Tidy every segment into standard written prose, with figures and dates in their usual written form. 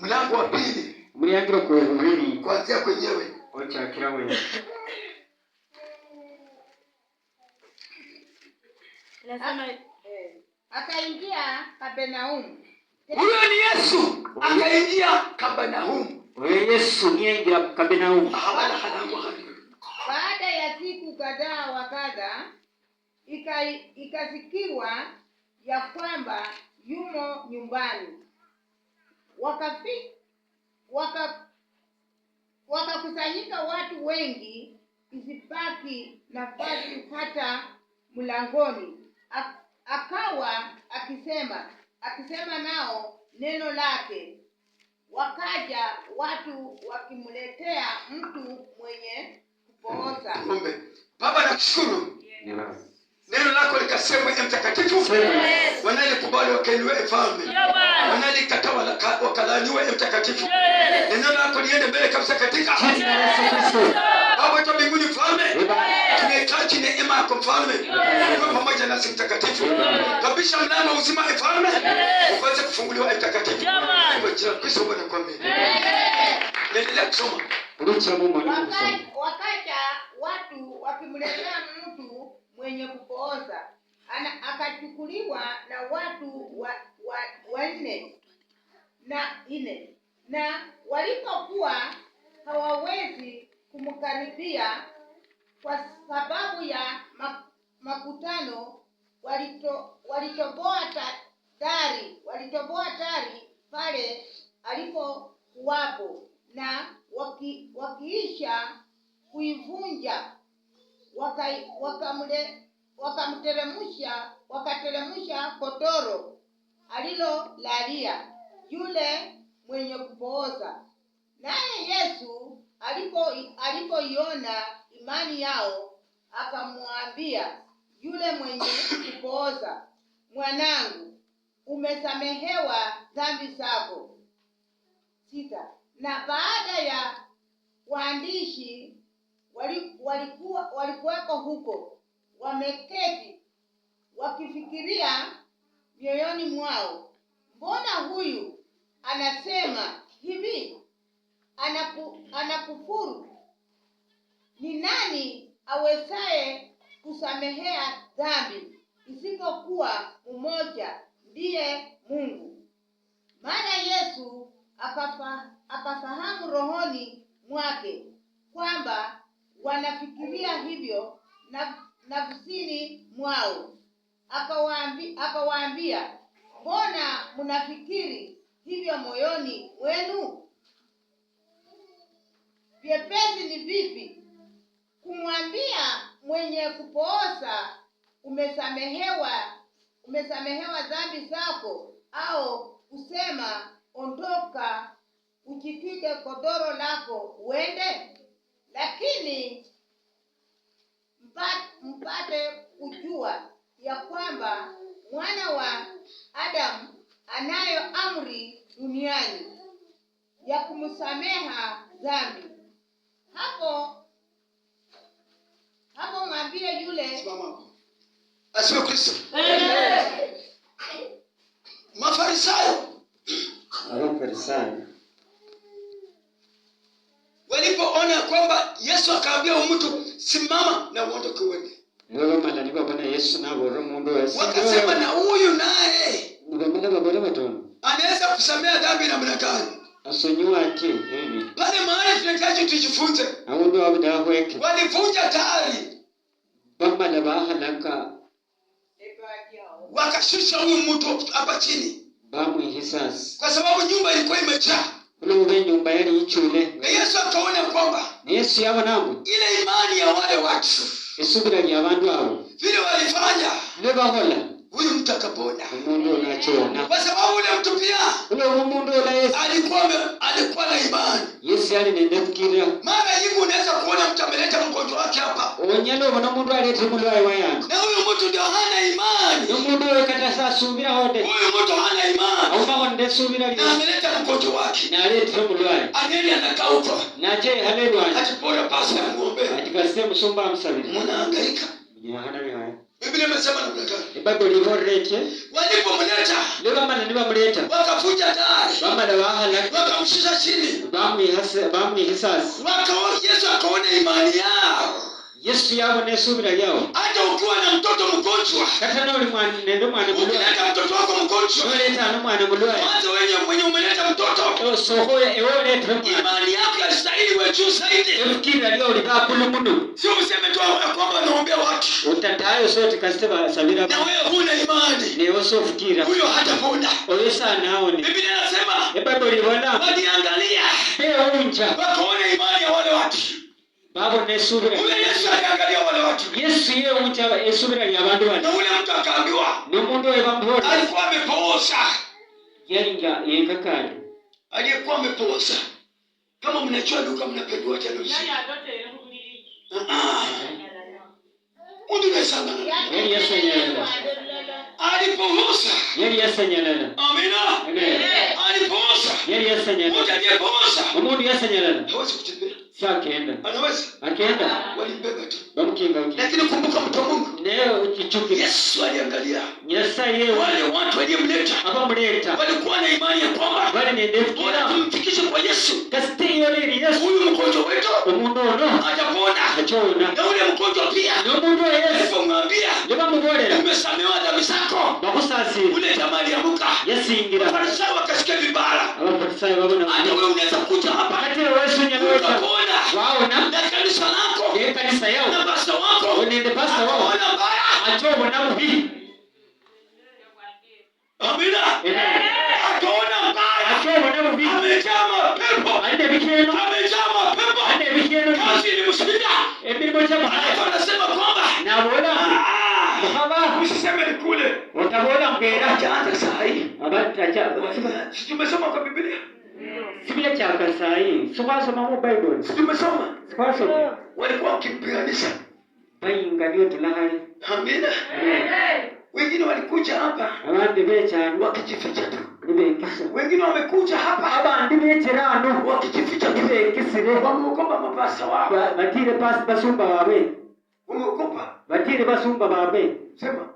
Mlango wa pili. Mliangiro kwa hili. Kuanzia kwenyewe. Ocha kila wewe. Lazima akaingia Kapernaum. Huyo ni Yesu akaingia Kapernaum. Wewe Yesu niingia Kapernaum. Habana halangu hadi. Baada ya siku kadhaa wa kadha ikasikiwa ya kwamba yumo nyumbani. Wakakusanyika watu wengi, isibaki nafasi hata mlangoni. Akawa akisema nao neno lake. Wakaja watu wakimletea mtu mwenye kupooza. Baba nakushukuru. Neno lako likasema mtakatifu. Wanalikubali wakainue mfalme. Wanalikataa wakalaaniwe mtakatifu. Neno lako liende mbele kabisa katika Baba tu mbinguni mfalme. Tunahitaji neema yako mfalme. Uwe pamoja nasi mtakatifu. Kabisha mlango uzima mfalme. Uweze kufunguliwa mtakatifu. Kwa jina la Kristo Bwana kwa mimi. Endelea kusoma. Wakaja watu wakimletea mtu mwenye kupooza. Akachukuliwa na watu wanne na walipokuwa hawawezi kumkaribia kwa sababu ya makutano, walitoboa tari pale alipokuwapo, na wakiisha kuivunja wakateremsha godoro alilolalia yule mwenye kupooza. Naye Yesu alipoiona imani yao, akamwambia yule mwenye kupooza, mwanangu, umesamehewa dhambi zako. 6. Na baada ya waandishi walikuweko huko, wameketi wakifikiria mioyoni mwao, mbona huyu anasema hivi? Anakufuru. Ni nani awezaye kusamehea dhambi isipokuwa mmoja, ndiye Mungu? Mara Yesu akafahamu rohoni mwake kwamba wanafikiria hivyo nafsini mwao. Akawaambia, mbona mnafikiri hivyo moyoni mwenu? Vyepesi ni vipi kumwambia mwenye kupooza, umesamehewa dhambi zako, au kusema ondoka, ujitwike godoro lako uende? Lakini mpate kujua ya kwamba Mwana wa Adamu anayo amri duniani ya kumsameha dhambi. Hapo mwambie yule asiwe Kristo. Mafarisayo walipoona kwamba Yesu akaambia mtu simama na uondoke uende, wakasema na huyu naye anaweza kusamea dhambi namna gani? Pale mahali tunahitaji tujifunze. Walivunja tayari, wakashusha huyu mtu hapa chini, kwa sababu nyumba ilikuwa imejaa. Na Yesu akaona kwamba ile imani ya wale watu vile walifanya, huyu mtu akapona. Kwa sababu ule mtu pia alikuwa na imani. Mara nyingi unaweza kuona mtu ameleta mgonjwa wake hapa, na huyu mtu ndio hana imani. Huyu mtu hana imani, na ameleta mgonjwa wake, aneli anakauka, atipora pasa ya ng'ombe, mnahangaika. Biblia imesema namna gani? Bible ivorete Walipomleta leba mana niba muleta wakavuja dari, bamala wahala wakamshusha chini, bamwi hisasi Yesu akaona imani yao. Yesu yabone subira yao. Hata ukiwa na mtoto mgonjwa, kata na uli mwana nendo mwana mulwa, ukileta mtoto wako mgonjwa, uleta na mwana mulwa, hata mwenye umeleta mtoto sohoya ewole temu imani yako yastahili wewe juu zaidi. Fikira leo likakulu muno. Sio useme tu kwamba naombea watu. Utatayo sote kasiteba sabira. Na wewe huna imani. Ni oso fikira. Huyo hatapona. Oyesa naoni. Biblia inasema, Bible ibona. Waliangalia. Unja. Wakaona imani ya wale watu. Babo ne subira. Ule Yesu aliangalia wale watu. Yesu yeye unja esubira ya bantu bana. Na ule mtu akaambiwa. Ni mundu ebambona. Alikuwa amepooza. Yalinga yekakali. Aliyekuwa amepooza. Kama mnajua duka mnapendua television. Mundu nesanga. Yeye Yesu nyelele. Alipooza. Yeye Yesu nyelele. Amina. Alipooza. Yeye Yesu nyelele. Mundu aliyepooza. Mundu Yesu nyelele. Hawezi kutembea. Akaenda. Anaweza. Akaenda. Walimbeba tu. Bamukinga. Lakini kumbuka mtu wa Mungu. Leo ukichuki. Yesu aliangalia. Nyasa yeye wale watu waliomleta. Abamleta. Walikuwa na imani ya kwamba bali ni ndefikira. Tumfikishe kwa Yesu. Kasite yole Yesu. Huyu mgonjwa wetu. Umundu ono. Atapona. Achona. Na ule mgonjwa pia. Na umundu Yesu. Alipomwambia. Leba mugolera. Umesamehewa dhambi zako. Bakusasi. Ule jamaa aliamka. Yesu ingira. Farisayo wakasikia vibara. Abafarisayo babona. Hata wewe unaweza kuja hapa. Kati Yesu nyaleta. Utapona. Waona. Na kanisa lako. Ye kanisa yao. Na pastor wako. Unende pastor wao. Wana baya. Achobona mubi. Amina. Ataona mbaya. Achobona mubi. Amejaa mapepo. Ande bikeno. Amejaa mapepo. Ande bikeno. Kazi ni mshinda. Ebirimo chama. Anasema kwamba na bona baba usiseme ni kule. Utabola ngera. Hata saa hii. Abatacha. Tumesoma kwa Biblia. Biblia chaka saa hii. Soma mu Bible. Tumesoma. Soma. Walikuwa wakimpiganisha. Bayinga ndio tulahari. Amina. Wengine walikuja hapa. Abandi becha wakijificha tu. Nibekisa. Wengine wamekuja hapa. Abandi becherano wakijificha tu. Nibekisire. Wameogopa mapasta wao. Batire pas basumba babe. Wameogopa. Batire basumba babe. Sema.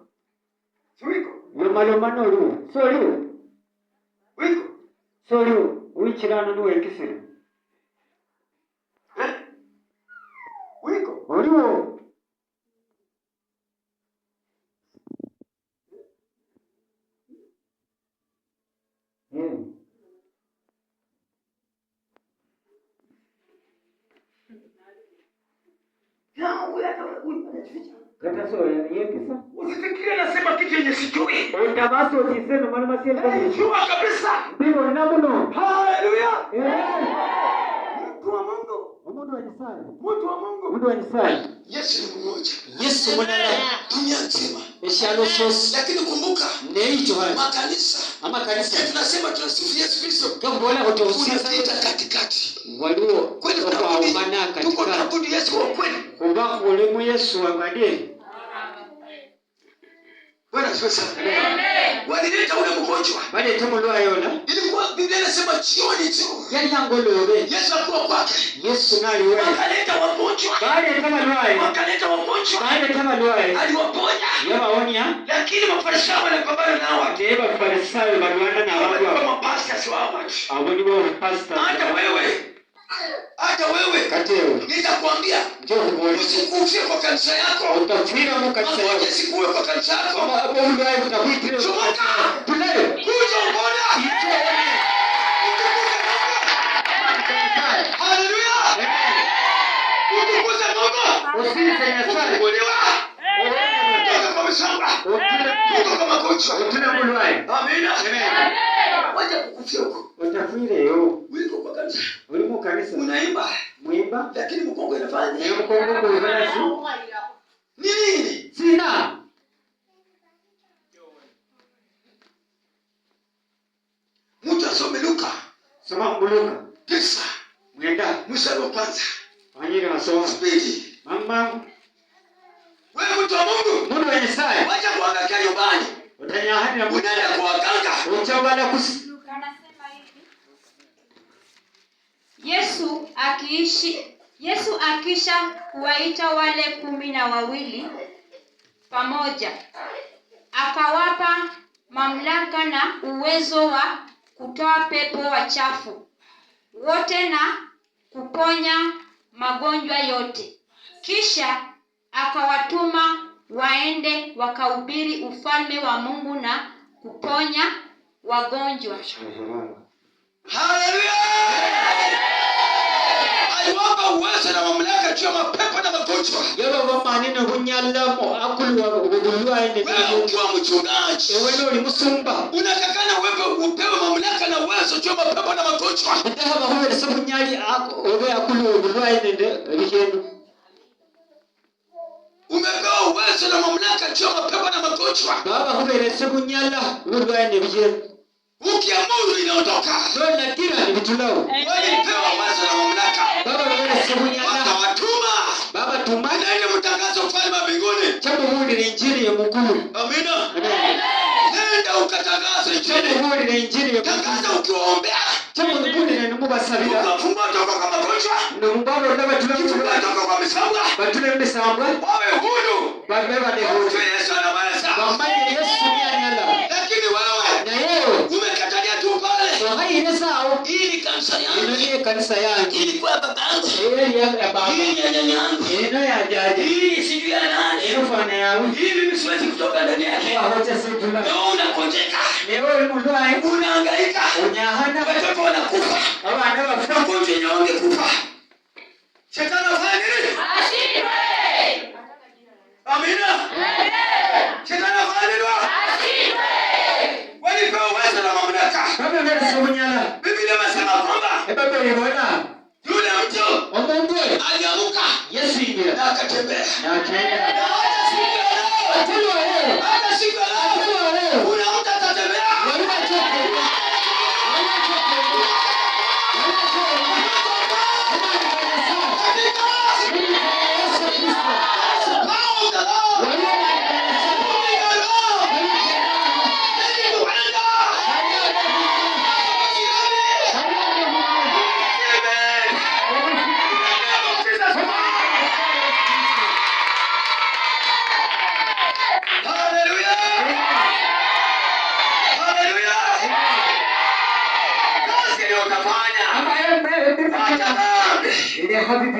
Suiko. Yomalo manolu. Solo. Wiko. Solo. Wichirano nibekisire. Wiko. Oliwo. Kata so yekisa. Usifikirie nasema kitu yenye sijui. Utabaso jiseno maana masiel kwa. Jua kabisa. Ndio namuno. Haleluya. Mtu wa Mungu. Mungu wa Isaya. Mtu wa Mungu. Mungu wa Isaya. Yesu ni mmoja. Yesu mwanala. Dunia nzima. Eshalo sos. Lakini kumbuka. Neicho haya. Makanisa. Ama kanisa. Tunasema tunasifu Yesu Kristo. Kama bwana utausia Tunapita katikati. Walio kweli kwa umana katikati. Tuko tunaabudu Yesu wa kweli. Kuba ulemu Yesu wa madini. Bwana asifiwe sana. Walileta ule mgonjwa. Bale tumulwa yona. Ilikuwa Biblia inasema jioni tu. Yali ngolobe. Yesu alikuwa kwake. Yesu nali wewe. Wakaleta wagonjwa. Bale kama lwaye. Wakaleta wagonjwa. Bale kama lwaye. Aliwaponya. Yabaonya. Lakini Mafarisayo wanapambana nao. Ateba Farisayo balwana na watu. Kama pastors wao watu. Aboni wao pastor. Hata wewe. Kateo. Nitakwambia. Usikufie kwa kanisa yako. Utafira mu kanisa yako. Usikue kwa kanisa yako. Kama hapo ulwaye utakuitire. Chomoka. Tunayo. Kuja umoja. Haleluya. Utukuze Mungu. Usife na swali. Kuolewa. Kutoka kwa msamba. Kutoka kwa magonjwa. Utuna mulwaye. Amina. Amen. Wacha kukufia huko. Utafire yo. Wiko kwa kanisa. Uli mu kanisa. Unaimba. Muimba. Lakini mkongo inafanya nini? Ni mkongo kuivazi. Nini? Sina. Mtu asome Luka. Soma Luka. 9. Mwenda. Mstari wa kwanza. Wanyire masomo. Spidi. Mama. Wewe mtu wa Mungu. Mungu wa Isaya. Wacha kuangalia nyumbani. Utanyahani na Unaenda kwa waganga. Uchabala kusi. Anasema hivi. Yesu akisha kuwaita wale 12 pamoja. Akawapa mamlaka na uwezo wa kutoa pepo wachafu wote na kuponya magonjwa yote. Kisha akawatuma waende wakahubiri ufalme wa Mungu na kuponya wagonjwa. Haleluya! Aliwapa uwezo na mamlaka juu ya mapepo na magonjwa. Wewe ukiwa mchungaji, wewe ni msumba, unatakana wewe upewe mamlaka na uwezo juu ya mapepo na magonjwa. Umepewa uwezo na mamlaka juu ya mapepo na magonjwa. Ukiamuru inaondoka. Walipewa uwezo na mamlaka. Wakawatuma. Nenda mtangaze ufalme wa mbinguni. Amina. Nenda ukatangaze injili. Tangaza ukiwaombea. Ukafungua toka kwa magonjwa. Ukifungua toka kwa misambwa. Wawe huru. Yesu anaweza. Lakini wewe umekatalia tu pale. Hii kanisa yangu. Hii kwa babangu. Hii nyanya yangu. Hii sijui ya nani. Hii mimi siwezi kutoka ndani yake. Leo unakonjeka. Unahangaika. Watoto wanakufa. Wagonjwa wenye wangekufa. Shetani afanye nini? Ashindwe. Amina. Shetani afanye nini? Ashindwe. Walipewa uwezo na mamlaka. Biblia inasema kwamba yule mtu aliamka na akatembea. Hata siku ya leo kuna mtu atatembea.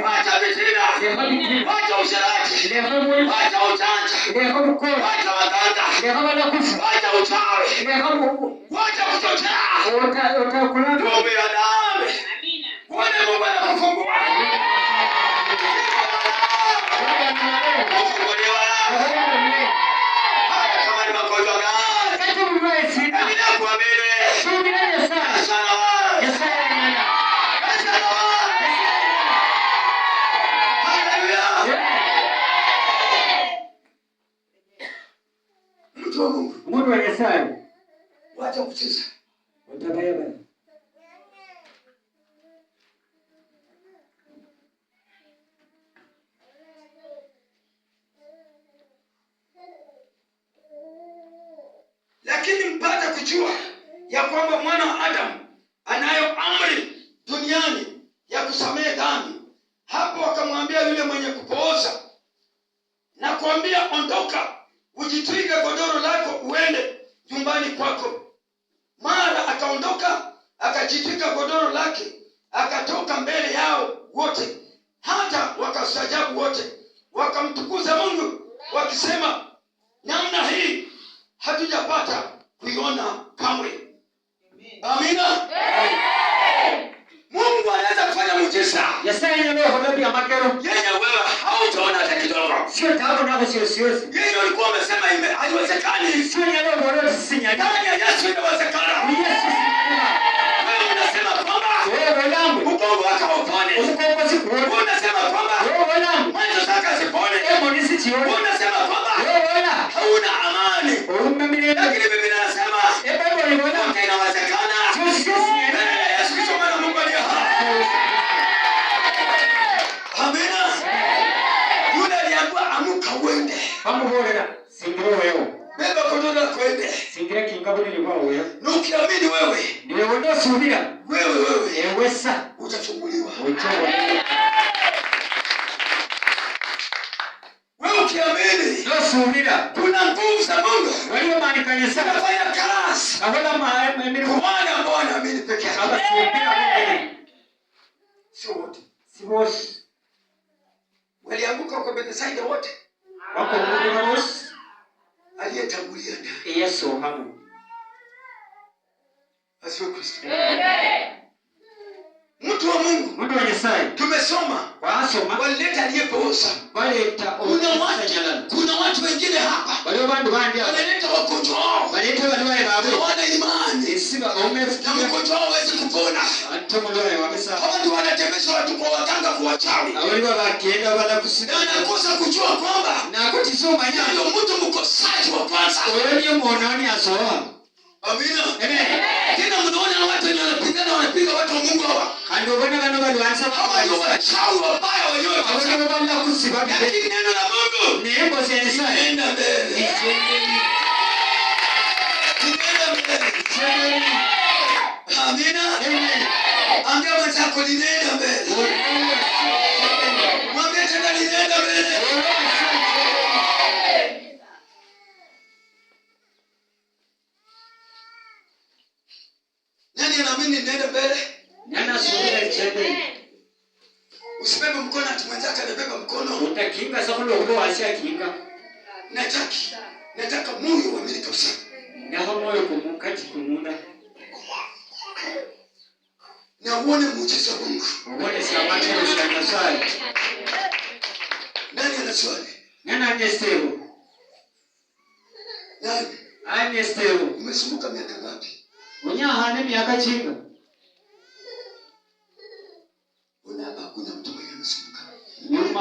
Wacha vitina, wacha usherati, wacha ujanja, wacha waganga, wacha uchawi, wacha kuchochea. Tuombe ya dhambi. Kuone Mungu anakufungua. Kufunguliwa. Hata kama ni magonjwa gani. Amina kuamini. Sana wa. Mungu wa Yesu. Wacha kucheza. Utabeba. Lakini mpata kujua ya kwamba mwana wa Adamu anayo amri duniani ya kusamehe dhambi. Hapo akamwambia yule mwenye kupooza na kuambia, ondoka, ujitwike godoro lako uende nyumbani kwako. Mara akaondoka, akajitwika godoro lake, akatoka mbele yao wote. Hata wakastaajabu wote, wakamtukuza Mungu wakisema, namna hii hatujapata kuiona kamwe. Amina. Mungu anaweza kufanya muujiza. Yesaya leo hodabi ya makero. Yeye wewe hautaona hata kidogo. Sio taabu na sio. Yeye alikuwa amesema haiwezekani. Sio leo bora sisinya. Ndani ya Yesu inawezekana. Yesu. Wewe unasema kwamba wewe langu ugongo wako upone. Ugongo siku. Unasema kwamba wewe langu macho zako zipone. Monisi chioni. Unasema kwamba wewe la hauna amani. Umemile. Lakini Biblia inasema Baba ni bwana. Inawezekana. Yesu Kristo mwana Mungu aliye hai. Amina. Yule aliambiwa amuka uende. Amuborera. Singiro wewe. Beba kodoro kwende. Singira kingabuli ni wewe. Nukiamini wewe. Ni wewe ndo subira. Wewe. Ewesa. Utafunguliwa. Utafunguliwa. Wewe ukiamini. Ndo basubira kuna nguvu za Mungu waliwo manikanye sana wanafanya kazi abona emirimu kwa wale ambao wanaamini pekee yake. abasubira Sio wote. si bose Walianguka kwa Bethsaida wote. wako Mungu bose Aliyetangulia ndani. Yesu hamu Asiwe Kristo. Mtu wa Mungu. Mungu wa Nyasaye Tumesoma. wasoma Walileta aliyepooza. baleta Kuna watu wengine hapa. waliwo bandu bandi Wanaleta wagonjwa wao. baleta balwaye baabwe Hawana imani. esiba Na omefukia mgonjwa wao hawezi kupona. ate mulwaye wabesa Hawa ndio wanatembesha watu kwa waganga kwa wachawi. abaliwo bagenda Na balakusida wanakosa kujua kwamba nakotizomanya ndio mtu mkosaji wa kwanza. oyo niyo mwonani asowa. Amina. Amen. Tena mnaona watu wanapigana wanapiga watu wa Mungu hawa. Kandi obona bano balwanisa Hawa ndio wachawi wabaya wenyewe kabisa. abaliwo balakusiba Lakini neno la Mungu nembo zensaye nenda mbele. Nenda mbele. Amina. Ambia mwenzako nenda mbele. Mwambie tena nenda mbele. Nani anaamini nenda mbele? nana subira chende Usibebe mkono ati mwenzako anabeba mkono. utakinga samulo uko asia kinga Nataka moyo wa miliki kabisa. naho moyo kumukati kumuna Na uone muujiza wa Mungu. ubone samaki sana swali Nani ana swali? nana nestero Nani? anestero Umesumbuka miaka ngapi? unyahane miaka chinga Hakuna mtu mwenye amesumbuka. nyuma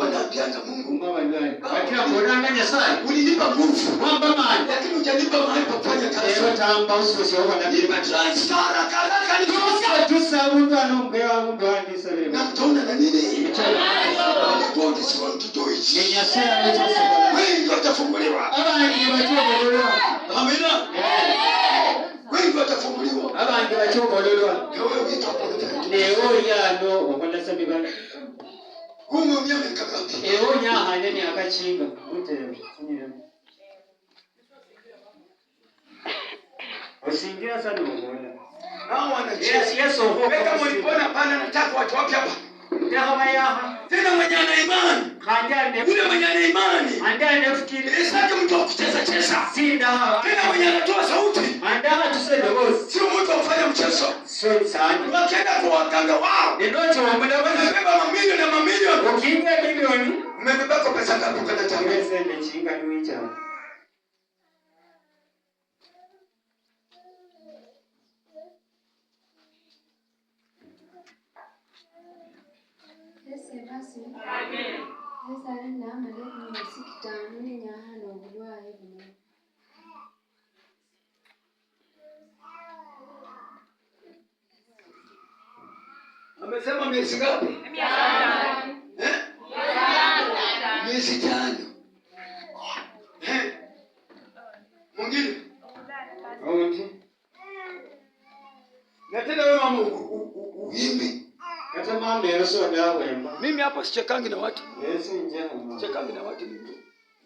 Wanaambianga Mungu, kumba balwaye batia mbonanga Nyasaye ulinipa nguvu, mwamba mani lakini hujanipa mahali pa kufanya kazi. ero tamba usoso wana Nipa transfer haraka nitoka. tusabu ano mbewa mundu andisabire Na mtaona na nini? God is going to do it. ni Nyasaye alichosokola Wengi watafunguliwa. abangi bachobololwa Amina. Wengi watafunguliwa. abangi bachobololwa Na wewe wito hapo unafanya. leo yano okola sabibana Umeumia miaka ngapi? leo nyahane miaka chinga mutero osingira sana ubona Hao wanacheza. Yesu ho Weka mlipona pana nataka watu wapi hapa? ndahabayaha Tena mwenye ana imani. kanjane Ule mwenye ana imani. andane fikiri Isake mtu wa kucheza cheza. sinda Tena mwenye anatoa sauti. andaha tusede bosi Sio mtu wa kufanya mchezo. so sana Wakienda kwa waganga wao. ndocho wamula bana Wanabeba mamilioni na mamilioni. ukinga milioni Umebeba kwa pesa ngapi kwa tangazo? ngeze nechinga nuicha Basi amen. Sasa nenda amaleko musikitano nenyahano obulwaye buno. Amesema miezi ngapi? Miezi 5. Mwingine? auti Na tena wewe mama uimbi. kata mama yeso dawemba Mimi hapa sichekangi na watu. yesu njema Sichekangi na watu mimi.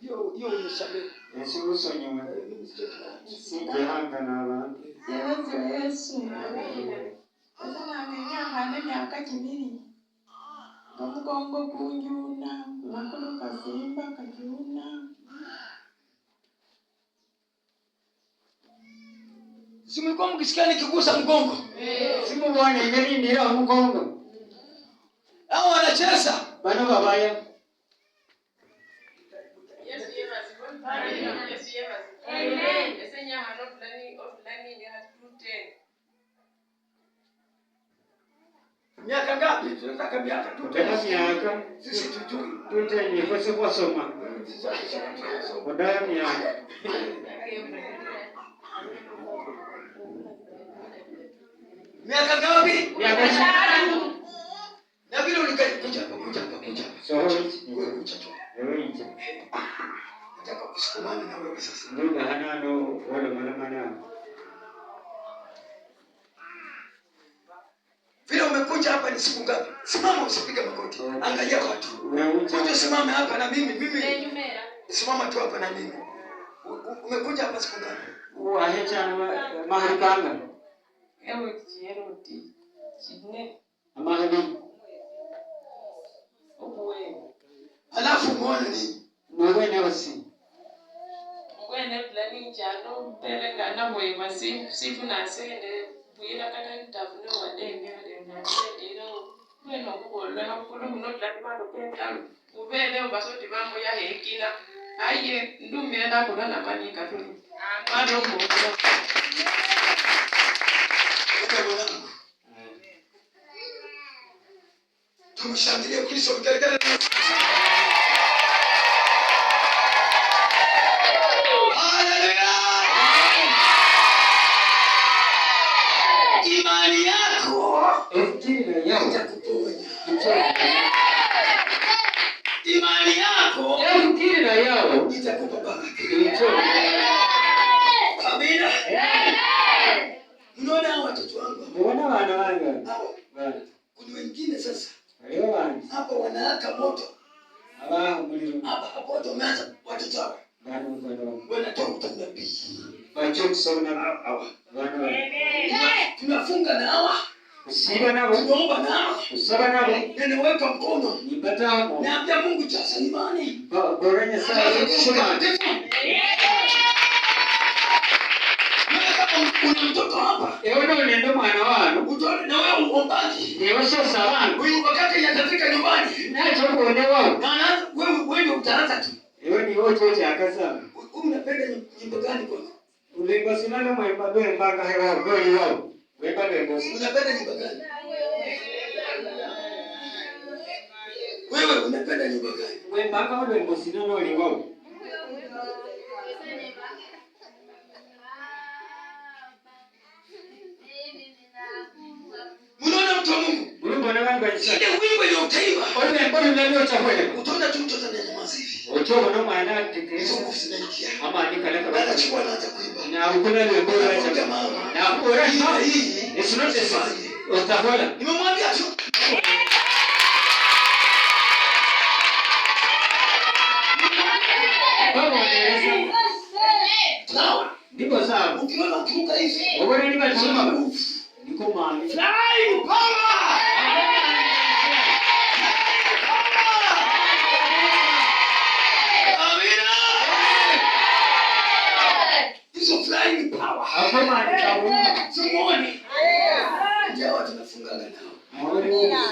Hiyo unisamehe. yesu usonyiwe sijehanga n'abantu Yesu. Sasa nanyahano myaka kibiri. Omugongo kunjuna, nakulu kasimba kajuna. Si mlikuwa mkisikia nikigusa mgongo? simubone ngelindira omugongo Hao wanacheza. bano babaya Yesu Amen. Yesenya hano fulani ni hatute. Miaka ngapi? Tunataka miaka tu. tena miaka Sisi tujui. tutenye kwese kwasoma odaya miaka Miaka ngapi? miaka chini Na vile ulikuja hapa. sohochi Wewe kuja tu. ewe inje Nataka kusukumana na wewe sasa. nduga hanano wala mana Vile umekuja hapa ni siku ngapi? Simama usipige magoti. Angalia watu. wewe unje Kuja simame hapa na mimi. Simama tu hapa na mimi. Umekuja hapa siku gani? Wahecha mahali kanga. Ewe kieroti. Chine. Mahali. Obuwe. Alafu muone nini? Mwewe neosi. Mwene plani chano pelenga na mwe sifu na sene buira kata ntavune wadenge na ndiro mweno kubola hakulu muno plani mando penta ubele basoti bambo ya hekina aye ndumira ndakona na manika tu mando kubola tumshangilie Kristo mkelekele. Imani yako itakuponya. Imani yako itakupa baraka. Amina. Unaona watoto wangu? Mbona wana wangu? Kuna wengine sasa. Leo wana. Hapa wanawaka moto. Hapa moto umeanza watoto hapa. Wanatoa unabii. Wacho sana hawa. Tunafunga na hawa. Usiba nabo. Tunaomba na hawa. Usaba nabo. Ninaweka mkono. Nipata hapo. Naambia Mungu sasa imani. Boranya sana shuma. Una mtoto hapa. Ewe ndio mwana wanu. Utone na wewe uombaji. Ewe sio sawangu. Wewe wakati yatafika nyumbani. Nacho kuone wao. Na wewe utaanza tu. Ewe ni wote akasema. Unapenda nyimbo gani kwako? Ulimba sinana mwemba doe mpaka hewa goli wao. Wemba doe bosi. Unapenda nyimbo gani? Wewe unapenda nyimbo gani? Wemba kama doe bosi nano wali wao. Munaona mtu wa Mungu? Mungu na wangu ajisa. Ile wimbo ile utaimba. Ole mbona ndio chakula. Utaona tu mtoto ananyamaza hivi. Ocho bwana maana tikisa. Nguvu zinaingia. Ama andika leka. Anachukua na kuimba. Na ukuna ile bora acha. Na bora hii. It's not the same. Utahola. Nimemwambia tu. Baba anaeleza. Sawa. Niko sawa. Ukiona ukiruka hivi. Wewe ni baba. Niko mali. Flying power. Amina. Hizo flying power. Hapo mali kabu. Sumoni. Ndio watu nafunga nao.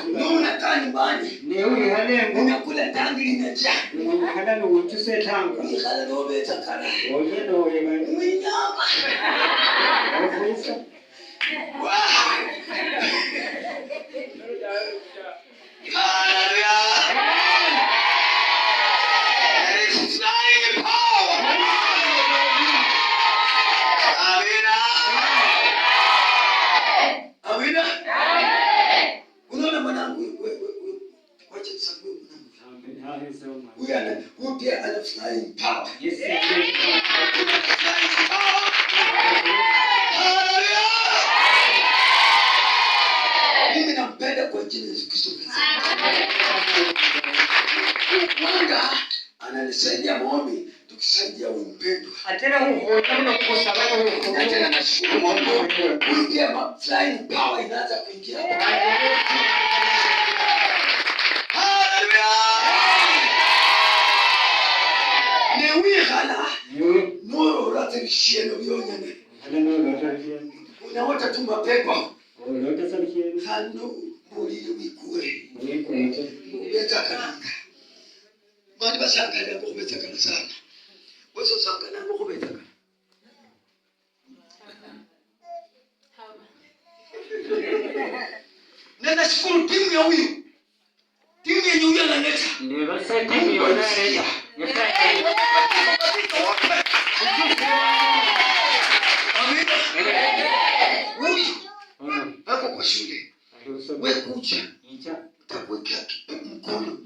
Ndio unakaa nyumbani. Ni huyu halengo. Unakula tangi linajaa. Ni hada ni utuse tanga. Ni hala no beta kana. Oje no yeba. Mwinyama. Ofisa. Mimi nampenda kwa jina la Yesu Kristo. Mwanga ananisaidia maombi, tukisaidia umpendo. Atena huko kama kukosa bado huko. Na tena nashukuru Mungu, kuingia flying power inaanza kuingia. Haleluya. Ne wigala. Noro ratirisheno byonyane. Unaota tu mapepo. Hano muri wikure. Ubeta kananga. Bani basangana ko beta kana sana. Wewe sangana ko beta kana. Nenda shukuru timu ya huyu. Timu yenye huyu analeta. Ndio basi timu ya huyu. Hapo kwa shule. Wewe kuja. Utakuwekea mkono.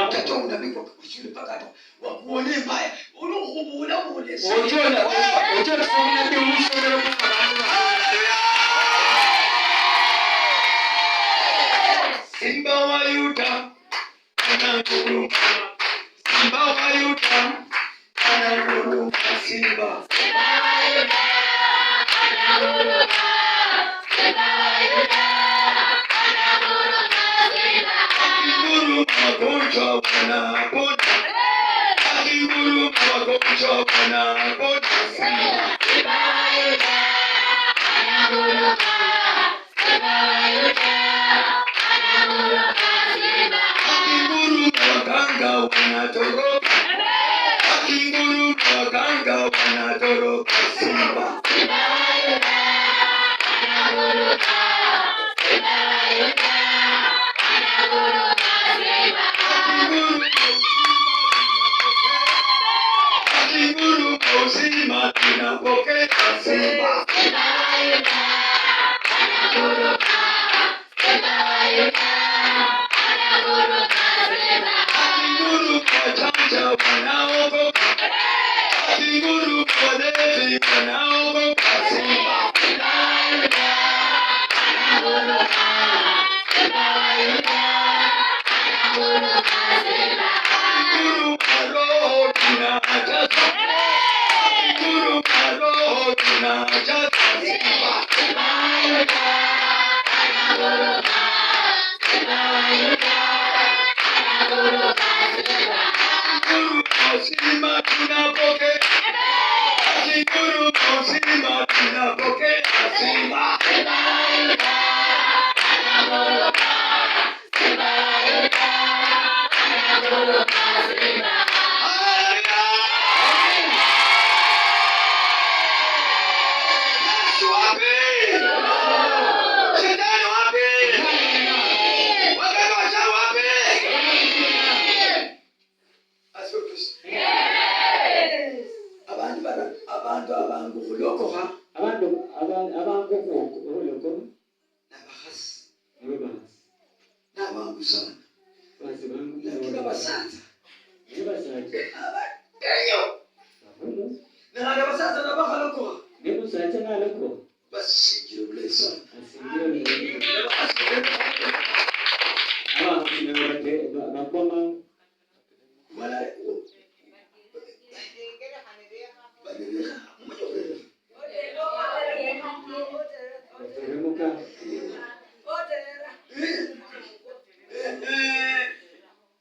Utatoa unabii kwa shule mpaka hapo. Wakuonee mbaya. Unamuoleza. Ojo tusome ndio mwisho ndio Simba wa Yuda ananguruma. Simba wa Yuda wagonjwa wanapona. Akinguruma wagonjwa wanapona. Simba wa Yuda ananguruma. Simba wa Yuda ananguruma. Simba. Akinguruma waganga wanatoroka. Akinguruma waganga wanatoroka. Simba. Simba wa Yuda ananguruma. Simba wa Yuda ananguruma. Simba. Akinguruma uzima tunapokea. Simba. Simba wa Yuda ananguruma. Simba wa Yuda ananguruma. Simba. Akinguruma wajanja wanaogopa. Akinguruma walevi wanaogopa. Simba. Simba wa Yuda ananguruma. Simba wa Yuda ananguruma. Simba. Akinguruma roho tunajaza. Akinguruma roho tunajaza. Simba. Simba wa Yuda ananguruma. Simba wa Yuda ananguruma. Simba. Akinguruma uzima tunapokea. Akinguruma uzima tunapokea. Simba. Simba wa Yuda ananguruma. Simba wa Yuda ananguruma. Simba. Yesu wapi? Shetani wapi? Waganga wachawi wapi? Asifiwe Kristo. Abantu abangukulokoha abantu abangokuholoko nabahasi nibo bahasi nabangu sana basi bangu lakini abasaza nibasaje abatenyo nahali abasaza nabahalokoha nibusaje naloko basingira obulayi sana asingira ni abahasi bakoma wala teremuka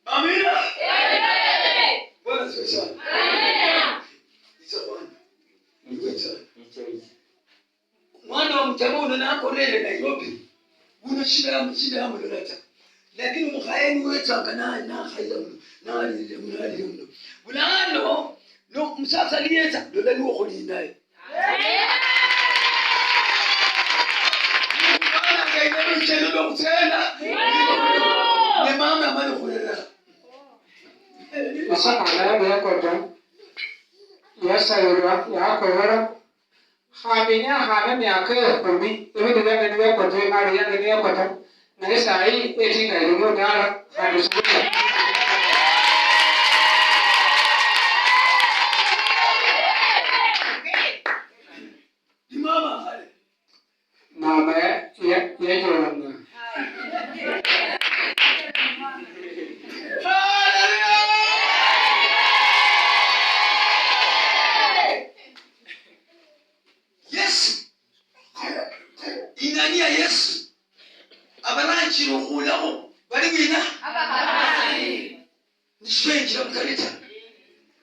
Amina. Bwana asifiwe sana. Isa Bwana. Mwana wa mtamuno nako nene Nairobi. Una shida ya mlolata. Lakini mkhaeni wetanga na khaida mno. Nali mno. Bulano no msasa liyeta lola liwo kholinaye. Bwana kaida mchelo dokutena. Ni mama mali khulera. Masana yakota yasayirwa yakorera haminya hana myaka kumi ibindi byange byakota imari yange yakota naye sai etinga irimo dala hadusubira Mama hale. mama yajoranga Yesu ingania Yesu abaranchi rokhulaho bali bina abahasi nishwenjira mkaleta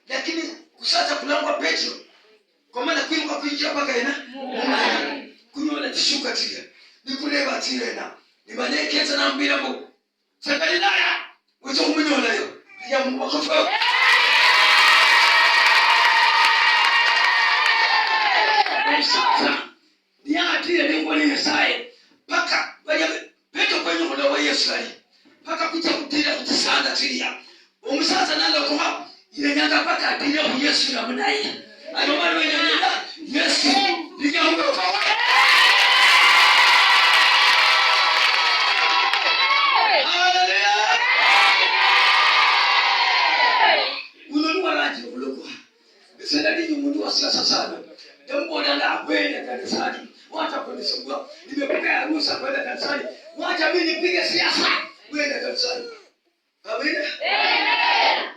lakini kusata kulangwa Petro kwa maana kwimuka kuingia paka ina mumani kunyola tishuka tiga nikuleba tirena nibalekeza nambira mu sakalilaya wezo umunyola yo ya mwakofa sasa niatire ningoni Yesaye paka bali Petro kwenye kuna wa Yesu ali paka kuja kutira kutisanda tiria umusasa nalo kwa ile nyanga paka atire ku Yesu na mnai anomali wenye Yesu ndiyango kwa haleluya unonwa raji uloko sasa ndini mundu wa siasa sana Mbona na kwenda kanisani wacha kunisumbua nimepokea ruhusa kwenda kanisani wacha mimi nipige siasa kwenda kanisani amina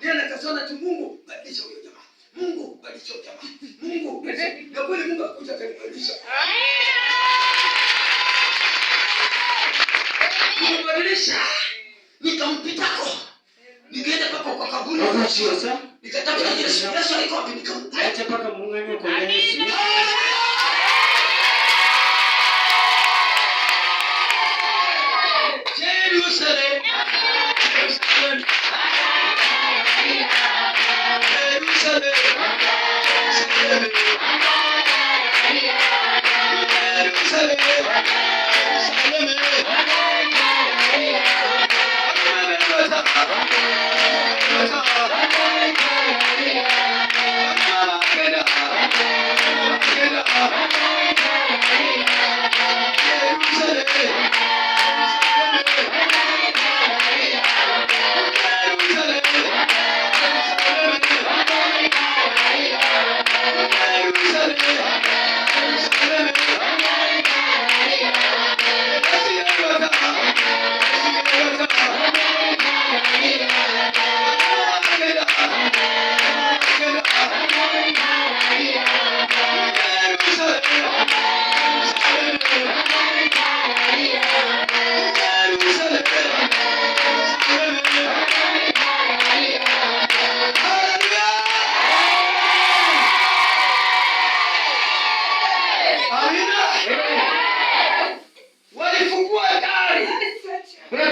nenda kasona tu Mungu badilisha huyo jamaa Mungu badilisha huyo jamaa Mungu na kweli Mungu akuja kanibadilisha kubadilisha nikampitako Nikaenda paka kwa kaburi. Nikatafuta Yesu. Yesu alikuwa wapi? Acha paka muungane kwa Yesu. Jerusalem. Jerusalem.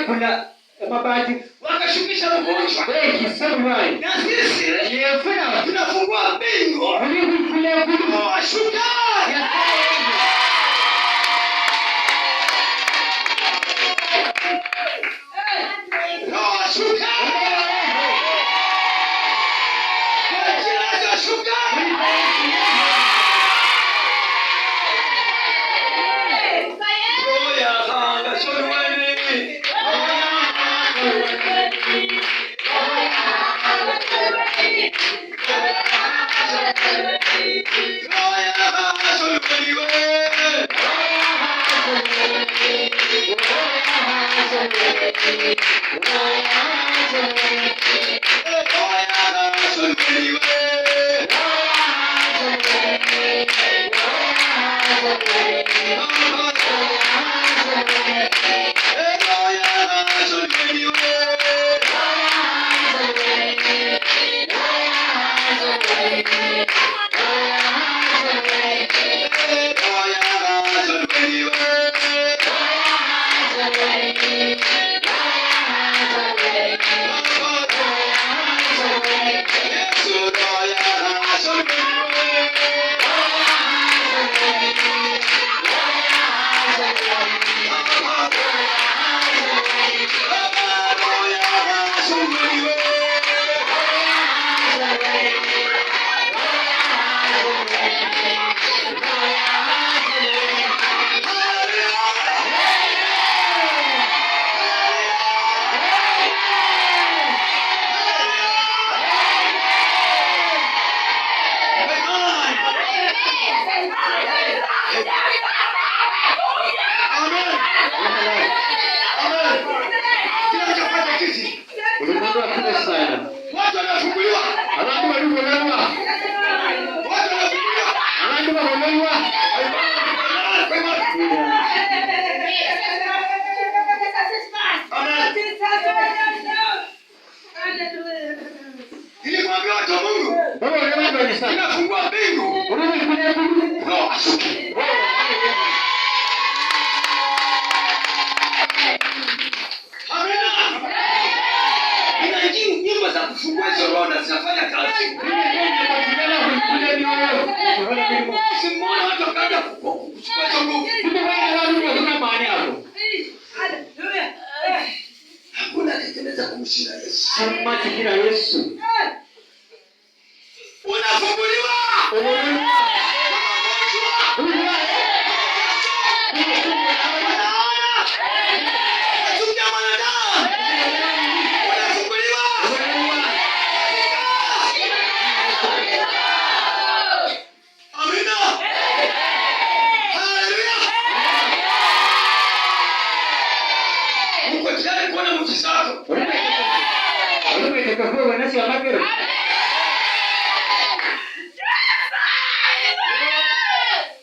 Kuna mabati wakashukisha mgonjwa. wengi sana. Na sisi tunafungua bingu. Washuka. Washuka. Washuka. Watu wanafunguliwa. Nilikwambia watu wa Mungu. Ninafungua mbingu. Roho ashuke. Nyimbo za kufungua hizo roho na zinafanya kazi. Simona watu wakaanza kuchukua hizo roho. Hakuna kitu kumshinda Yesu. Unafunguliwa.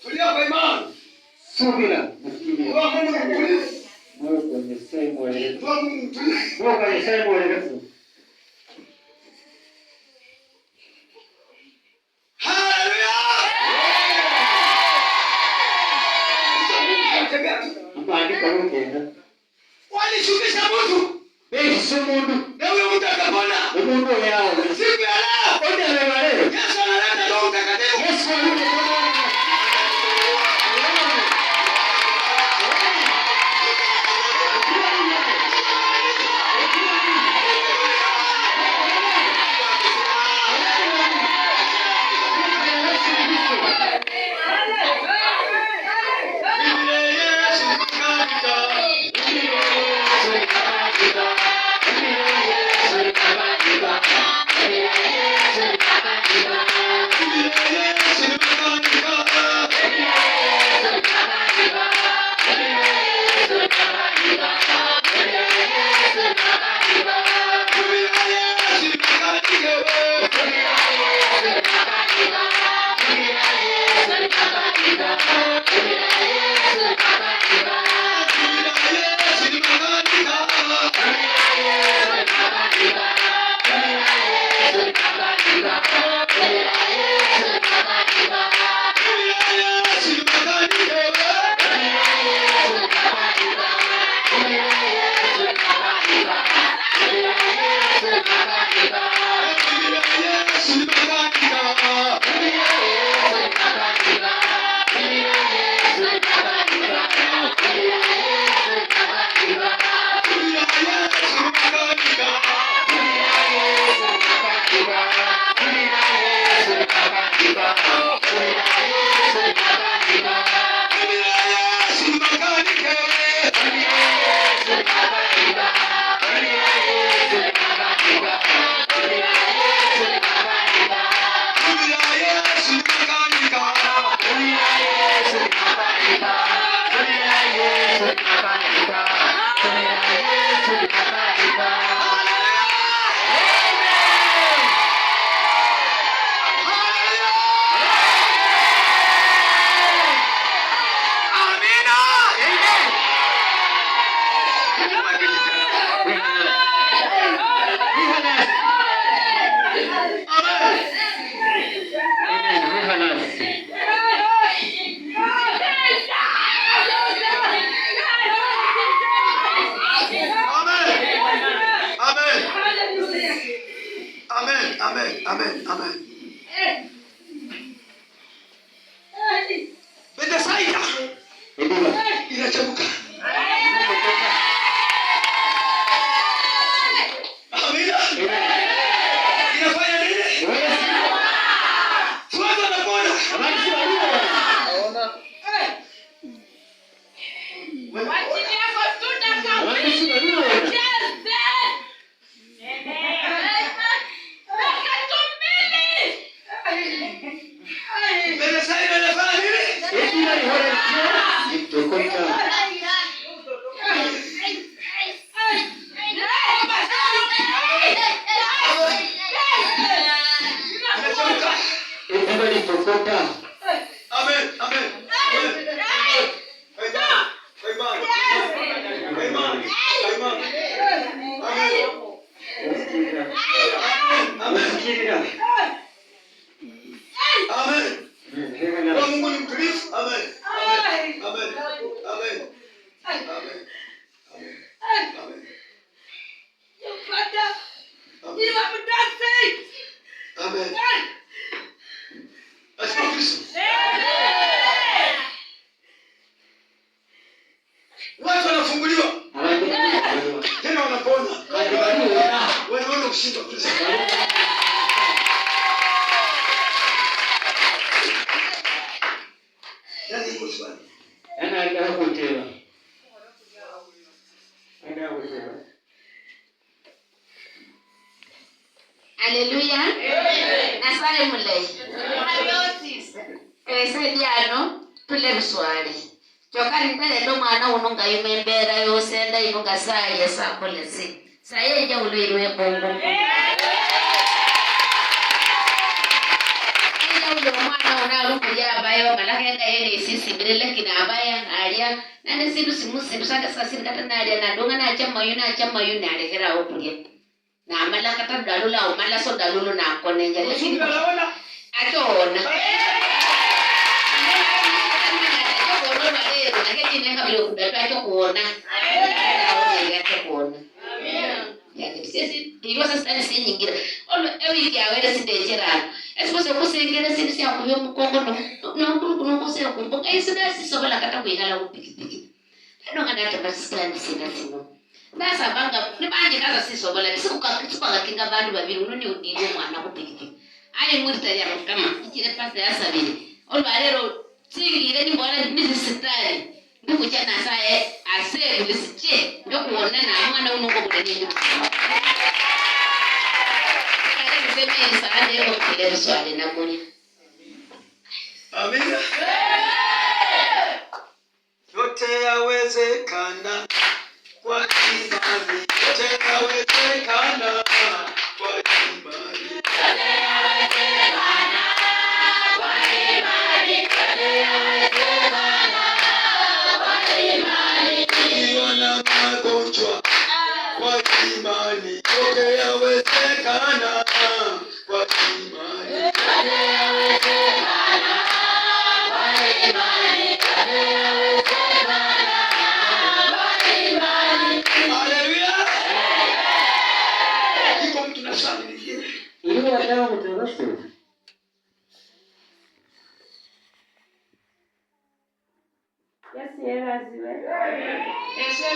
Tulia kwa imani. Subira. Mungu mtulivu. Mungu kwenye sehemu mwelekevu. maandiko yake. Walishukisha mtu. Yesu mundu. Na huyo mtu akapona. Mundu yao. Siku ya leo. Oda leo. Yesu analeta Roho Mtakatifu. Yesu alikuwa Amen. Bethsaida inachabuka. Amina. Inafanya nini? Tuanze na Bwana. Watu wanafunguliwa. Tena wanapona. Wanaona ushindi wa Kristo. Nani yuko swali? Anaenda kutewa. Haleluya. Nasale mulai. Sediano tule mswali. Chokani pele ndo mwana unonga yumembera yosenda inonga saye sakolesi. Saye nja ulwirwe bongo. Ila mwana unarukuja abayo malakenda yene sisi bilele kina abaya alia nane sindu simusi saka sasi kata nalia nadonga na chama yuna alekera okulia. Na mala kata dalula o mala so dalulo na konenja lakini achoona. Sisi nenga bila kudata kuona. Amen. Sisi hiyo sasa ni sisi nyingine. Ewi ya wele sindechera. Esipose kusengera sisi yakuyo mukongo no kusera kumboka isida sisobola kata kuikala kupikipiki. Ngana tabasika sino. Basa banga nibanje kaza sisobola sikuka kinga bandu babiri unoni udigo mwana kupikipiki. Ayi murta ya kama ikire pasa ya sabiri. Olbarero singire ni mbona misi sitari. Ndikucha na sae ase bilisiche ndo kuona na mwana unongo kudani. Amina. Yote yawezekana kwa imani. Yote yawezekana kwa imani. Yote yawezekana kwa imani. Yote yawezekana kwa imani. Ukiona magonjwa kwa imani. Yote yawezekana kwa imani. Yote yawezekana kwa imani. Yote yawezekana kwa imani. Haleluya. Iko mtu na swali lingine? Ili wadao mtawasi. Yes, yeraziwe.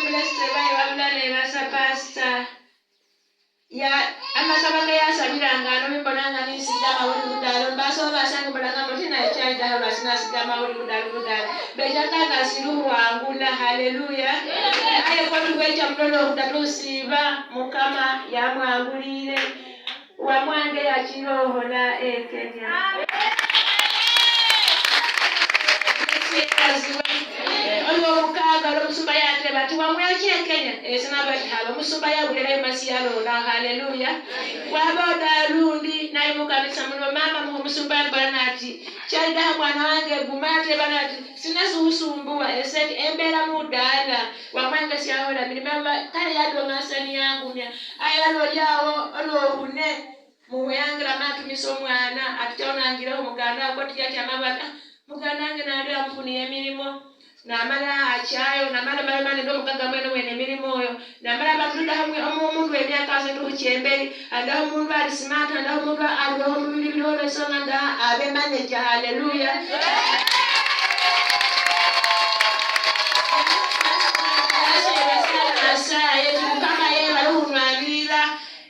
Blessed by Wabula Levasa Pastor. Ya amasabanga yasabiranga no mbonanga ni sigama wuli kudalo baso basanga mbonanga mutina echaida haba sina sigama wuli kudalo bejaka kasiru wangula haleluya aye kwa tuwecha mtono kutatusiba mukama ya mwangulire wa mwange ya chiroho na Kenya. Olo mukaga lo musumba ya treba tuwa mwachi Kenya esina bati halo musumba ya bulera masialo na haleluya waba dalundi na imukanisa muno mama mu musumba banati chaida mwana wange bumate banati sinasu usumbua eseti embera mudala wamanga siahola minimama kale yado ngasani yangu nya ayalo yawo olo une muyangira matu misomwana atitaona angiraho muganda ko tiyati amabata muganange nali amfuni emirimo namala achayo namala mali ndo mugaga mwene wene mirimo yo namala bakuda hamwe omuntu emyaka asatu kuchemberi andaho umuntu ali smart andaho umuntu aliho mubiri biro songa nda abe manager haleluya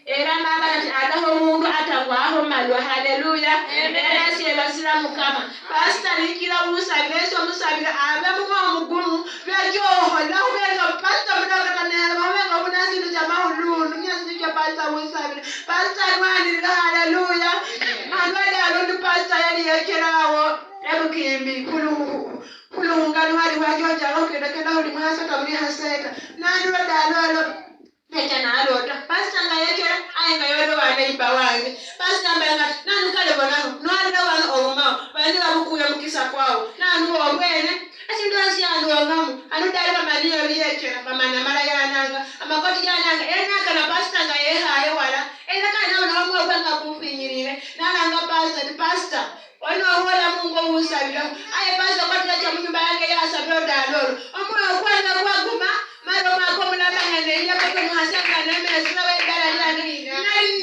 era mama adaho umuntu atangwaho malo haleluya amen basira mukama pastor nikira musabira musabira abe mugumu byajoho naho bega pastor mudaga kanera bamenga bunasi jamaa ululu nyasi ke pastor musabira pastor wani haleluya mandwada alundi pastor yali yekerawo ebukimbi kulungano hali wajoja lokeda keda uli mwasa kaburi haseta nandro dalolo Peta na alota pastor ngayekera ayenga yodo wana ibawange pastor mbanga nanu kale bonaho no alida wana oma bandi babukuya mukisa kwao nanu obwene asindo asiano ngamu anu dalika maliyo yekera pamana mara yananga amakoti yananga enaka na pastor ngayehaye wala enda kana na omwe obanga kufinyirire nalanga pastor ono wala Mungu usabira aye pastor kwatya cha munyumba yake yasabira dalolo omwe kwanza kwaguma maro makomla mahane yakoto muhasanga nemeswa wedala yani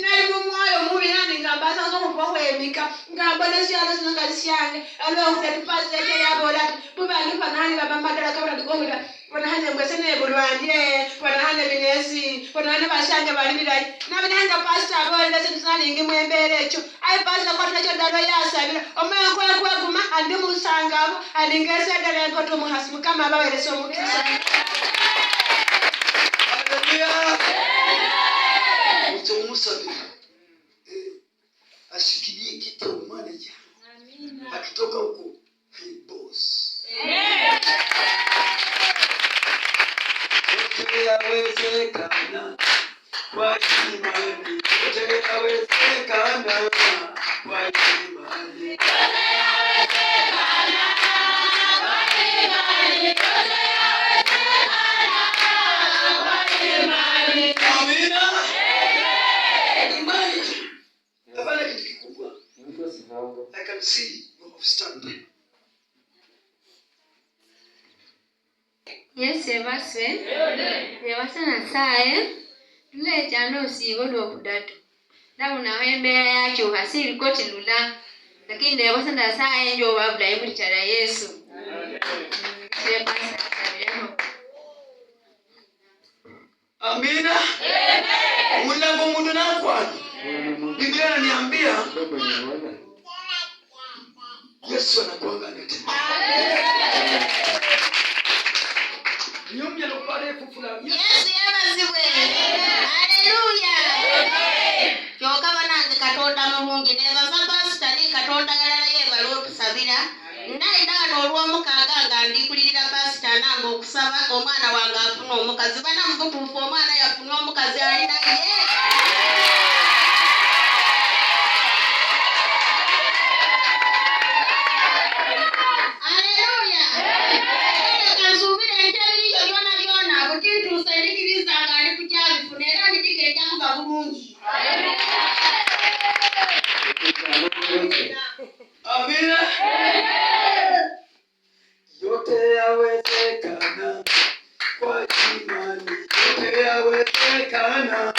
nai mumoyo mubi yani ngambasa so kuwemika ngabona siyalo sinongalisiyange alo ukutipasa yake yabola bubani panani baba madala kabla dikohira wanahane mwesene bulwandie wanahane binesi wanahane bashanga bali birai nabinanga pastor abola sinzani ngi mwembelecho ai pastor kwatya cho dalo yasabira omoyo kwa guma andi musangabo alingesa dala ngoto muhasimu kama bawele so mukisa Musabira ashikilie kiti manager akitoka huko boss yote yawezekana kwa imani yote yawezekana kwa imani yote yawezekana kwa imani yote yawezekana kwa imani amina. I can see you have standing. baswe. Wasana sae. Lule chano sigo lo kudatu. Na unawembe yacho hasiri koti lula. Lakini wasana sae njo wabla ibulichara Yesu. Amina. Mlango mundu na kwani. Biblia inaniambia Yesu anakuanga anatenda. Nyumya lokale fufula. Yesu yabazibwe. Haleluya. Kyoka banange katonda mulungi neza sapasta ni katonda galala yebalo kusabira. Naida olwo mukaga nga ndikulirira pasta nango okusaba omwana wange afuna omukazi bana mbutufu omwana yafuna omukazi ali naye. Haleluya. Kasubira entabiri yona byona butintu usailikiriza nga ali kujabifuna era ndigenda kuba bulungi. Amina. Yote yawezekana kwa imani. Yote yawezekana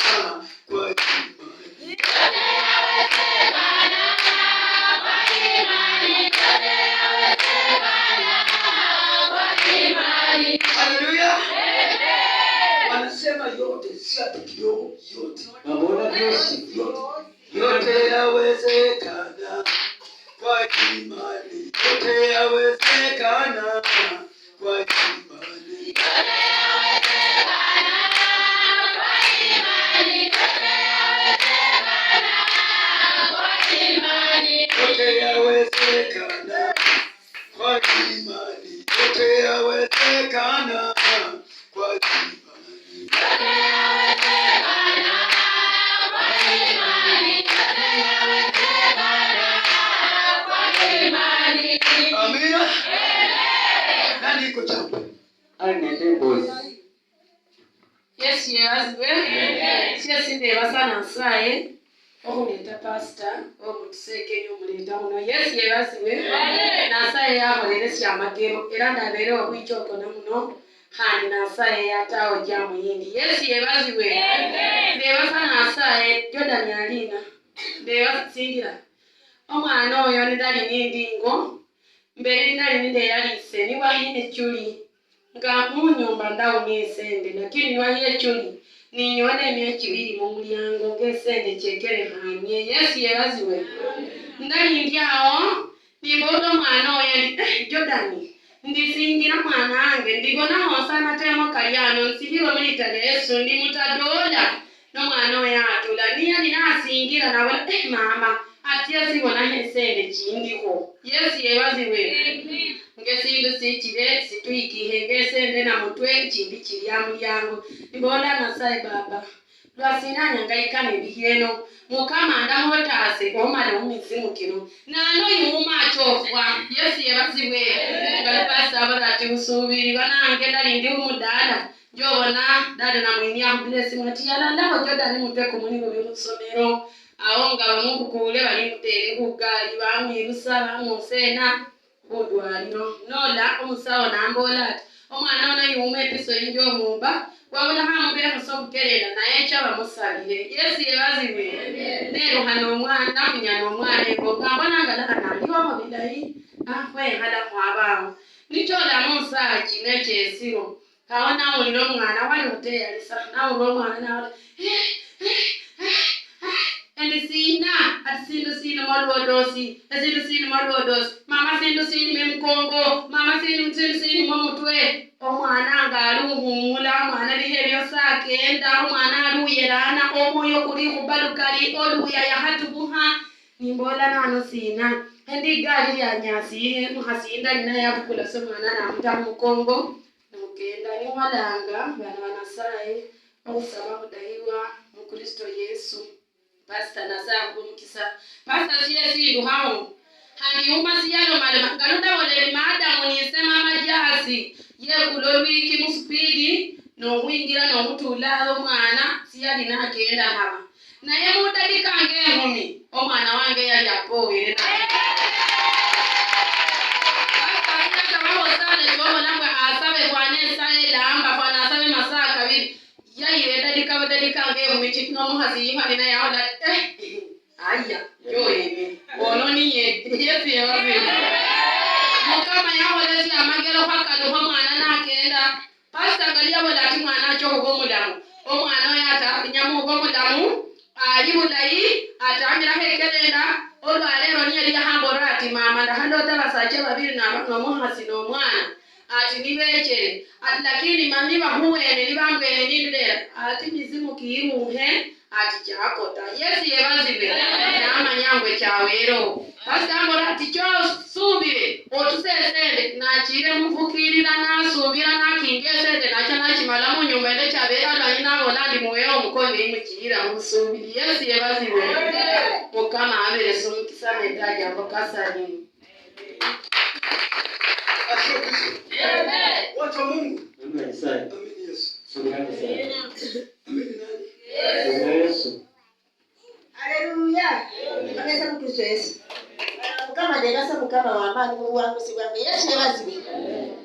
kwa imani. Haleluya. Wanasema yote si ati kidogo, yote. Mabona Yesu. Yote yawezekana kwa imani. Yote yawezekana kwa imani. Yote yawezekana kwa imani. Yote yawezekana kwa imani. Amina. Nani iko jambo? Anende boss. Yesu yabazibwe. Yesu ndebasana sae. Okumeta pastor omutuseke nyumuleta muno. Yesu yabazibwe. Nasaye yakolere syamagero era ndabere okwichoko namuno hani nasaye yatawo jamu yindi. Yesu yabazibwe. Ndebasana sae Jordan alina. Ndebasingira. Omwana oyo ndali nindingo. Mbere ndali ninde yalise ni wahine chuli. Nga munyumba ndawo nisende lakini wahiye chuli. Ninyone myekibiri mu mulyango ngesende chekere hanye. Yesu yabazibwe. Ndali ndiawo nimbodo mwana oyo Jordan. Ndisingira mwana wange ndigona hosana temo kaliano nsihiro military Yesu ndi mutadola no mwana oyo atula niya ninasingira nawe mama atiya sibona hesende chindiho. Yesu yabazibwe. Ngesindu sichire situikihe ngesende na mutwe chindi kiriya mulyango mbona nasaye baba lwasina nyangaikane biheno mukama ndahotase omale umizimu kino nano yuma chofwa. Yesu yabazibwe. Ngalipasa abadati usubiri banange ndali ndi umudala njobona dada na mwinya bless mwati yala ndaho Jordan mutwe kumuni buri musomero aho ngaba mukukule bali mutere kugali bamwirusa bamusena budwaliro nola omusawo nambola omwana ono yume episo injo mumba wabona hamubira kusobukerera naye chaba musalire. Yesu yabazibwe. Nero hano omwana kunyana omwana ego ngabona ngala naliwa mabidai afwe hada mwabawo nichola musachi nechesiro kaona muliro mwana wali uteya lisa na ulo mwana na sina asindu sina malwodosi asindu sina malwodosi mama sindu sina memkongo mama sindu sina mamutwe omwana ngaluhumula mwana lihebyo sakenda omwana aluyerana omoyo kuli kubalukali oluya yahatubuha nimbola nano sina endi gali ya nyasi muhasinda nina yakukula so mwana na mutamu kongo nokenda ni walanga bana banasaye okusaba kudaiwa mu Kristo Yesu. Pastor nasabu mukisa pastor siye duhao hani umasiyalo malema galuda wale maadamu nisema majasi ye kulowiki muspeedi no wingira no mutulalo mwana siyali nakenda haba naye mudalika nge ngumi omwana wange yali apowere na pastor kama wasale kwa namba asabe kwa nesa ila amba kwa kabadali kange mumichit no muhazi hani na yaona aya yoye boloni ye yesi yawazi mukama yahola si amagero hakalo mwana nakenda pasta angalia wala ati mwana choko gomulamu omwana yata nyamu gomulamu ali bulai atamira hekelenda olwalero ni ali hamborati mama ndahando tabasache babiri na muhazi no mwana ati nibechere ati lakini maniba huwene nibambwene nindera ati mizimu kiimuhe ati chakota yesi yebazibe namanyangwe chawero pasambora ati cho subire otusesende nachire muvukirira nasubira nakingesende nacha nachimala mu nyumba ende chabera lanyina bolandi muweo mukone imukira musubiri yesi yebazibe mukama abere sumukisane ndaja mbokasani Watu wa Mungu. Amen sana. Amini Yesu. Shukrani sana. Amini nani? Yesu. Haleluya. Ameza mkristo Yesu. Mukama ndegasa mukama wa amani mu wangu si wangu. Yesu yabazibi.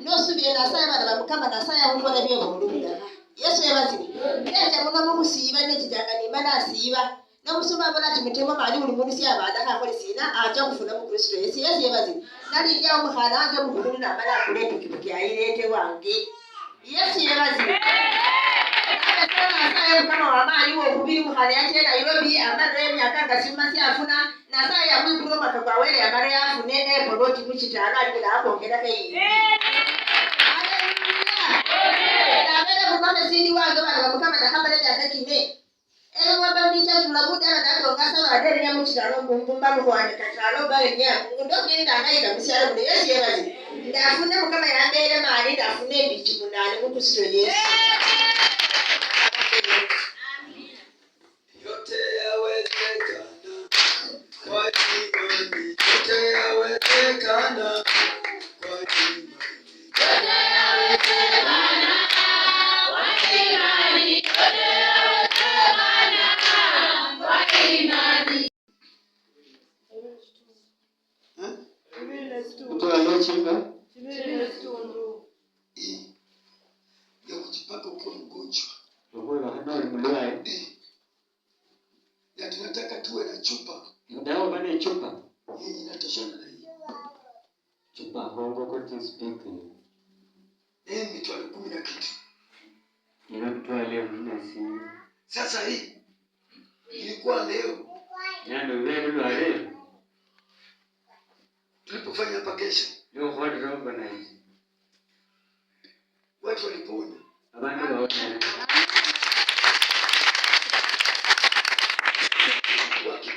No subire nasaya bana mukama nasaya nkora byo mu ndumda. Yesu yabazibi. Nje muno mu kusiba ne kijanga nimba nasiba. No musoma bona timitemo mali uli munsi abada ka kole sina acha kufuna mu Kristo Yesu. Yesu yabazibi. Nali nja umuhana anje mu bulu na mala kule pikipiki ayirete wange. Yesu yabazibi. Nasaya kama wamali wo kubiri muhana yache Nairobi amado emyaka ngasima si afuna nasaya mwiburo makagwa wele amare afune poloti muchitana ndira akongera kai. Haleluya. Ndabere mukama sindi wange bana mukama nakamba leta kine. Ero waba ndicha tulabuda na ndato ngasa badere ya muchitano kumbumba muhwana katalo bale nya ndoke ndanga musiyalo muri Yesu yebazi. Ndafune mukama yambere mali ndafune bichi munane mu Kristo Yesu. Yote yawezekana kwa imani. Yote yawezekana kwa imani. yote yawezekana kwa imani yote yawezekana kwa imani Mtu aliyechimba Ya kujipaka ukiwa mgonjwa. Mungu hana mlwae. Na tunataka tuwe na chupa. Ndio bana chupa. Hii inatoshana na hii. Chupa hongo kwa speaking. Mitwalo 10 na kitu. Ni mtu aliyemnasi. Sasa hii ilikuwa leo. Ndio wewe leo. Tulipofanya hapa kesho. Leo kwa roho na hii. Watu walipona. Abantu waona.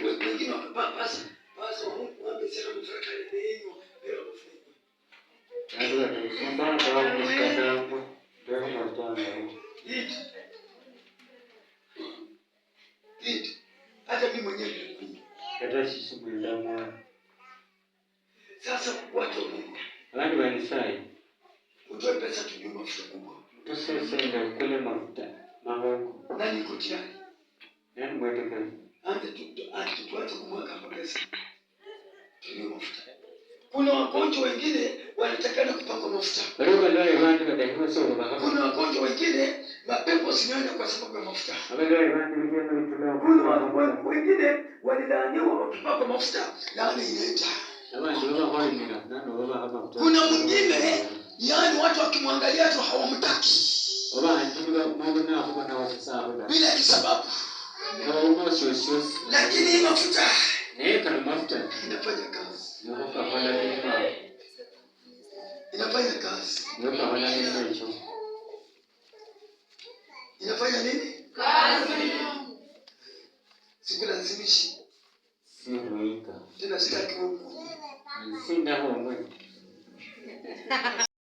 Wengine basi Mungu amesema mfaka neno leo mfaka. Ndio tunasema kwa mstari ndio mstari. Hata mimi mwenyewe nilikuwa. Kata sisi mwendamo. Sasa watu wa Mungu. Watu wanisai. Utoe pesa tununue mafuta kubwa. Tusisende kule mafuta. Mahongo. Nani iko tayari? Nani mweteka? Anze tuache kumwaga pesa. Tununue mafuta. Kuna wagonjwa wengine wanatakana kupanga mafuta. Roho ndio watu watakiwa sio baba. Kuna wagonjwa wengine mapepo sinaenda kwa sababu ya mafuta. Ndio watu wengine Kuna wengine walilaaniwa wakipaka mafuta laana inaenda. Kuna mwingine yani watu wakimwangalia tu hawamtaki. Bila kisababu. Lakini mafuta inafanya kazi. Inafanya kazi. Inafanya nini? Kazi. Sikulazimishi. Simuika. Tena sitaki Mungu. Sinda hongo.